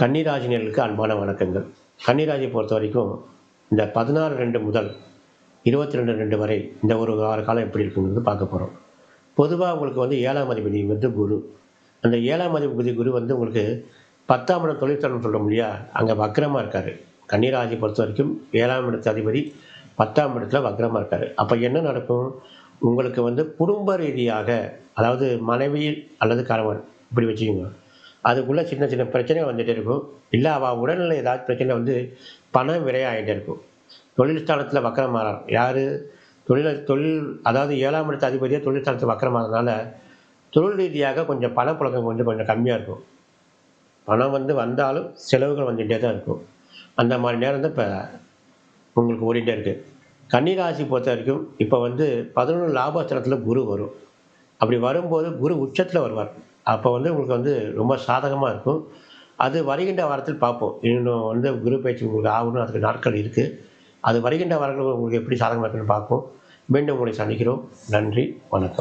கன்னிராசினியர்களுக்கு அன்பான வணக்கங்கள். கன்னிராசியை பொறுத்த வரைக்கும் இந்த 16/2 முதல் 22/2 வரை இந்த ஒரு வார காலம் எப்படி இருக்குங்கிறது பார்க்க போகிறோம். பொதுவாக உங்களுக்கு வந்து 7ஆம் அதிபதி வந்து குரு. அந்த 7ஆம் அதிபதி குரு வந்து உங்களுக்கு 10ஆம் இடம் தொழிற்சலம் சொல்ல முடியா, அங்கே வக்ரமாக இருக்கார். கன்னிராசியை பொறுத்த வரைக்கும் 7ஆம் இடத்து அதிபதி 10ஆம் இடத்துல வக்ரமாக இருக்கார். அப்போ என்ன நடக்கும்? உங்களுக்கு வந்து குடும்ப ரீதியாக, அதாவது மனைவி அல்லது கணவன் இப்படி வச்சுக்கோங்க, அதுக்குள்ளே சின்ன சின்ன பிரச்சனை வந்துகிட்டே இருக்கும். இல்லை அவள் உடல்நிலை ஏதாச்சும் பிரச்சனை வந்து பணம் விரையம் ஆகிட்டே இருக்கும். தொழில் ஸ்தானத்தில் வக்கரம் மாறார். யார்? தொழில் அதாவது 7ஆம் இடத்து அதிபதியாக தொழில் ஸ்தானத்தில் வக்கரம் மாறதுனால தொழில் ரீதியாக கொஞ்சம் பணப்புழக்கம் கொஞ்சம் கொஞ்சம் கம்மியாக இருக்கும். பணம் வந்து வந்தாலும் செலவுகள் வந்துகிட்டே தான் இருக்கும். அந்த மாதிரி நேரம் தான் இப்போ உங்களுக்கு ஓடிட்டே இருக்குது. கன்னிராசி பொறுத்த வரைக்கும் இப்போ வந்து 11 லாபஸ்தானத்தில் குரு வரும். அப்படி வரும்போது குரு உச்சத்தில் வருவார். அப்போ வந்து உங்களுக்கு வந்து ரொம்ப சாதகமாக இருக்கும். அது வருகின்ற வாரத்தில் பார்ப்போம். இன்னும் வந்து குரு பயிற்சி உங்களுக்கு ஆகணும், அதுக்கு நாட்கள் இருக்குது. அது வருகின்ற வாரங்கள் உங்களுக்கு எப்படி சாதகமாக இருக்குன்னு பார்ப்போம். மீண்டும் உங்களை சந்திக்கிறோம். நன்றி, வணக்கம்.